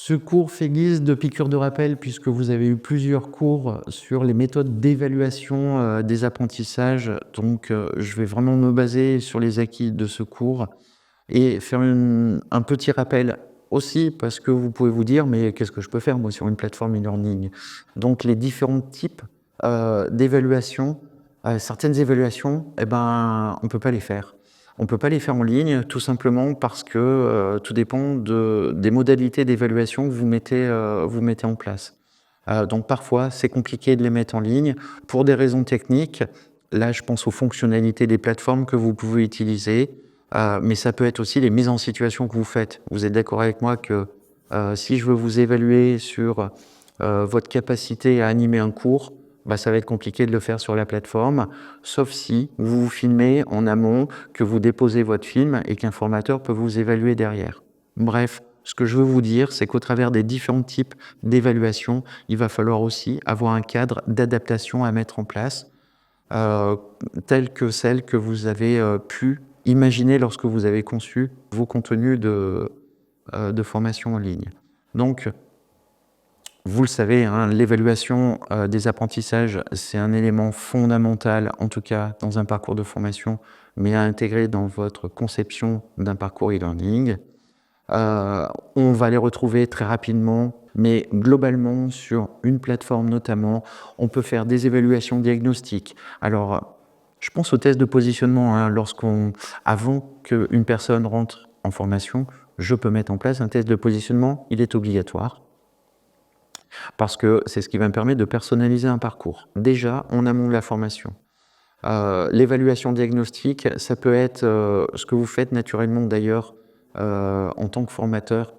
Ce cours fait guise de piqûre de rappel puisque vous avez eu plusieurs cours sur les méthodes d'évaluation des apprentissages. Donc, je vais vraiment me baser sur les acquis de ce cours et faire un petit rappel aussi parce que vous pouvez vous dire mais qu'est-ce que je peux faire moi sur une plateforme e-learning? Donc, les différents types d'évaluation, certaines évaluations, eh ben, on ne peut pas les faire. On ne peut pas les faire en ligne, tout simplement parce que tout dépend des modalités d'évaluation que vous mettez en place. Donc parfois, c'est compliqué de les mettre en ligne pour des raisons techniques. Là, je pense aux fonctionnalités des plateformes que vous pouvez utiliser, mais ça peut être aussi les mises en situation que vous faites. Vous êtes d'accord avec moi que si je veux vous évaluer sur votre capacité à animer un cours, bah, ça va être compliqué de le faire sur la plateforme, sauf si vous vous filmez en amont, que vous déposez votre film et qu'un formateur peut vous évaluer derrière. Bref, ce que je veux vous dire, c'est qu'au travers des différents types d'évaluation, il va falloir aussi avoir un cadre d'adaptation à mettre en place, tel que celle que vous avez pu imaginer lorsque vous avez conçu vos contenus de formation en ligne. Donc, vous le savez, hein, l'évaluation des apprentissages, c'est un élément fondamental, en tout cas dans un parcours de formation, mais à intégrer dans votre conception d'un parcours e-learning. On va les retrouver très rapidement, mais globalement, sur une plateforme notamment, on peut faire des évaluations diagnostiques. Alors, je pense au test de positionnement, hein, avant qu'une personne rentre en formation, je peux mettre en place un test de positionnement, il est obligatoire. Parce que c'est ce qui va me permettre de personnaliser un parcours. Déjà, en amont de la formation. L'évaluation diagnostique, ça peut être ce que vous faites naturellement d'ailleurs en tant que formateur.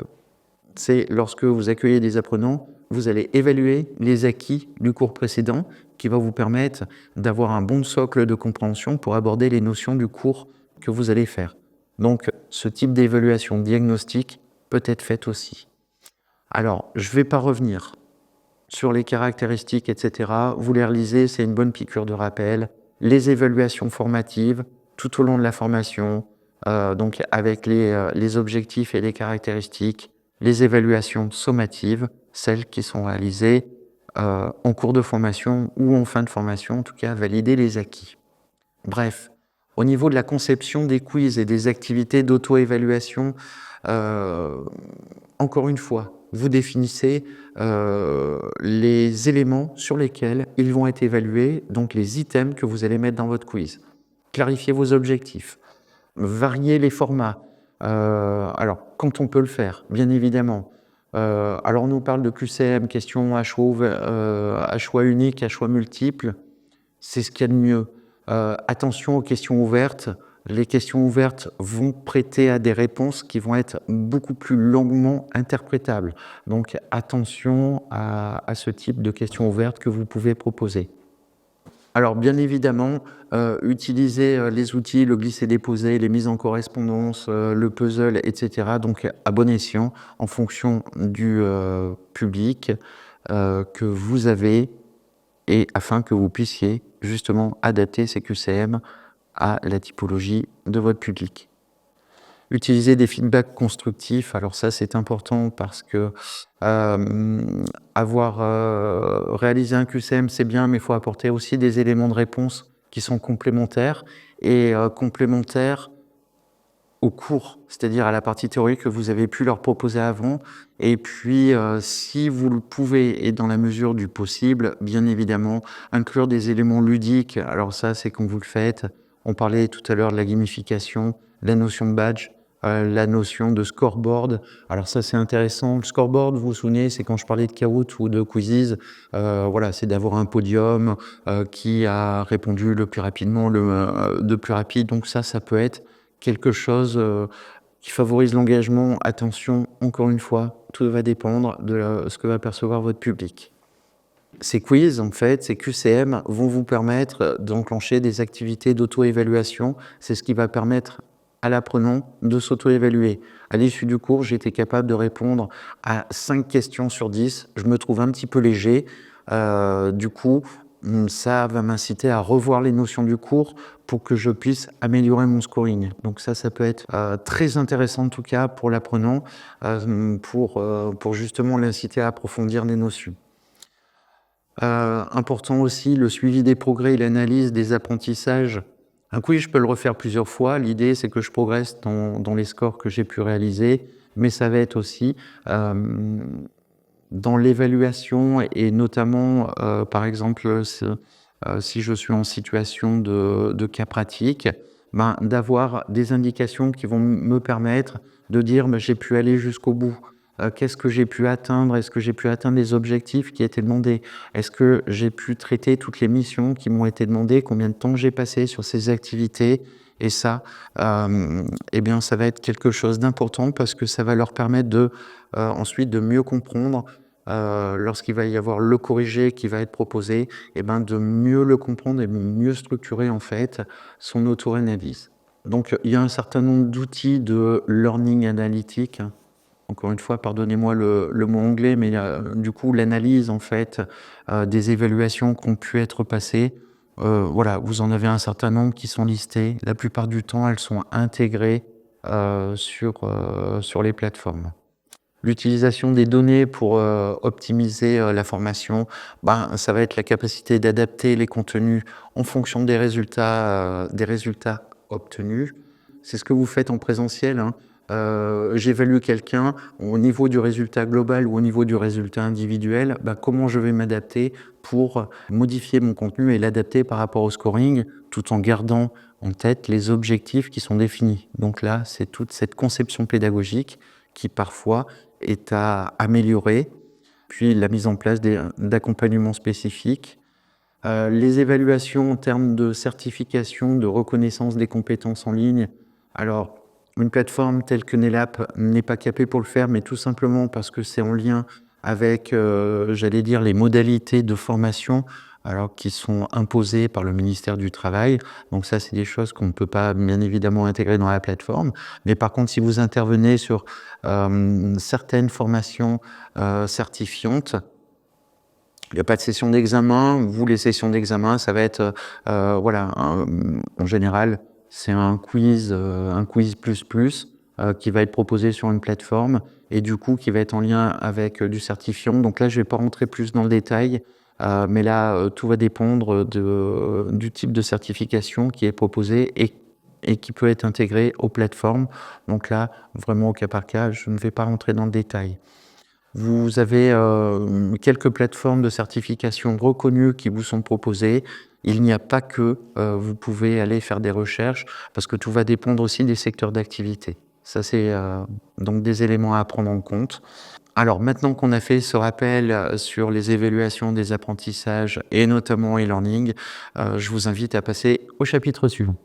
C'est lorsque vous accueillez des apprenants, vous allez évaluer les acquis du cours précédent qui va vous permettre d'avoir un bon socle de compréhension pour aborder les notions du cours que vous allez faire. Donc, ce type d'évaluation diagnostique peut être fait aussi. Alors, je ne vais pas revenir sur les caractéristiques, etc. Vous les relisez, c'est une bonne piqûre de rappel. Les évaluations formatives, tout au long de la formation, donc avec les objectifs et les caractéristiques. Les évaluations sommatives, celles qui sont réalisées en cours de formation ou en fin de formation, en tout cas, valider les acquis. Bref, au niveau de la conception des quiz et des activités d'auto-évaluation, encore une fois, vous définissez les éléments sur lesquels ils vont être évalués, donc les items que vous allez mettre dans votre quiz. Clarifiez vos objectifs, variez les formats. Alors, quand on peut le faire, bien évidemment. Alors, on nous parle de QCM, questions à choix unique, à choix multiple. C'est ce qu'il y a de mieux. Attention aux questions ouvertes. Les questions ouvertes vont prêter à des réponses qui vont être beaucoup plus longuement interprétables. Donc attention à ce type de questions ouvertes que vous pouvez proposer. Alors bien évidemment, utilisez les outils, le glisser-déposer, les mises en correspondance, le puzzle, etc. Donc à bon escient, en fonction du public que vous avez, et afin que vous puissiez justement adapter ces QCM à la typologie de votre public. Utiliser des feedbacks constructifs, alors ça c'est important parce que avoir réalisé un QCM c'est bien, mais il faut apporter aussi des éléments de réponse qui sont complémentaires et complémentaires au cours, c'est-à-dire à la partie théorique que vous avez pu leur proposer avant. Et puis, si vous le pouvez et dans la mesure du possible, bien évidemment, inclure des éléments ludiques. Alors ça, c'est quand vous le faites. On parlait tout à l'heure de la gamification, la notion de badge, la notion de scoreboard. Alors ça, c'est intéressant. Le scoreboard, vous vous souvenez, c'est quand je parlais de Kahoot ou de Quizzes. Voilà, c'est d'avoir un podium qui a répondu le plus rapidement, de plus rapide. Donc ça peut être quelque chose qui favorise l'engagement. Attention, encore une fois, tout va dépendre de ce que va percevoir votre public. Ces quiz, en fait, ces QCM vont vous permettre d'enclencher des activités d'auto-évaluation. C'est ce qui va permettre à l'apprenant de s'auto-évaluer. À l'issue du cours, j'ai été capable de répondre à 5 questions sur 10. Je me trouve un petit peu léger. Du coup, ça va m'inciter à revoir les notions du cours pour que je puisse améliorer mon scoring. Donc ça peut être très intéressant en tout cas pour l'apprenant, pour justement l'inciter à approfondir des notions. Important aussi, le suivi des progrès et l'analyse des apprentissages. Un quiz, je peux le refaire plusieurs fois. L'idée, c'est que je progresse dans les scores que j'ai pu réaliser, mais ça va être aussi dans l'évaluation et notamment, par exemple, si je suis en situation de cas pratique, ben, d'avoir des indications qui vont me permettre de dire ben, j'ai pu aller jusqu'au bout. Qu'est-ce que j'ai pu atteindre? Est-ce que j'ai pu atteindre les objectifs qui étaient demandés? Est-ce que j'ai pu traiter toutes les missions qui m'ont été demandées? Combien de temps j'ai passé sur ces activités? Et ça, eh bien, ça va être quelque chose d'important parce que ça va leur permettre ensuite de mieux comprendre lorsqu'il va y avoir le corrigé qui va être proposé, eh ben, de mieux le comprendre et mieux structurer en fait son auto-analyse. Donc il y a un certain nombre d'outils de learning analytique. Encore une fois, pardonnez-moi le mot anglais, mais du coup l'analyse en fait des évaluations qui ont pu être passées. Voilà, vous en avez un certain nombre qui sont listés. La plupart du temps, elles sont intégrées sur les plateformes. L'utilisation des données pour optimiser la formation, ben, ça va être la capacité d'adapter les contenus en fonction des résultats obtenus. C'est ce que vous faites en présentiel, hein. J'évalue quelqu'un au niveau du résultat global ou au niveau du résultat individuel, ben, comment je vais m'adapter pour modifier mon contenu et l'adapter par rapport au scoring, tout en gardant en tête les objectifs qui sont définis. Donc là, c'est toute cette conception pédagogique qui parfois est à améliorer, puis la mise en place d'accompagnements spécifiques. Les évaluations en termes de certification, de reconnaissance des compétences en ligne. Alors, une plateforme telle que NELAP n'est pas capée pour le faire, mais tout simplement parce que c'est en lien avec, j'allais dire, les modalités de formation alors qui sont imposées par le ministère du Travail. Donc ça, c'est des choses qu'on ne peut pas bien évidemment intégrer dans la plateforme. Mais par contre, si vous intervenez sur certaines formations certifiantes, il n'y a pas de session d'examen. Vous, les sessions d'examen, ça va être, voilà, en général, c'est un quiz plus, qui va être proposé sur une plateforme et du coup, qui va être en lien avec du certifiant. Donc là, je ne vais pas rentrer plus dans le détail, mais là, tout va dépendre du type de certification qui est proposé et qui peut être intégré aux plateformes. Donc là, vraiment au cas par cas, je ne vais pas rentrer dans le détail. Vous avez quelques plateformes de certification reconnues qui vous sont proposées. Il n'y a pas que vous pouvez aller faire des recherches parce que tout va dépendre aussi des secteurs d'activité. Ça, c'est donc des éléments à prendre en compte. Alors maintenant qu'on a fait ce rappel sur les évaluations des apprentissages et notamment e-learning, je vous invite à passer au chapitre suivant.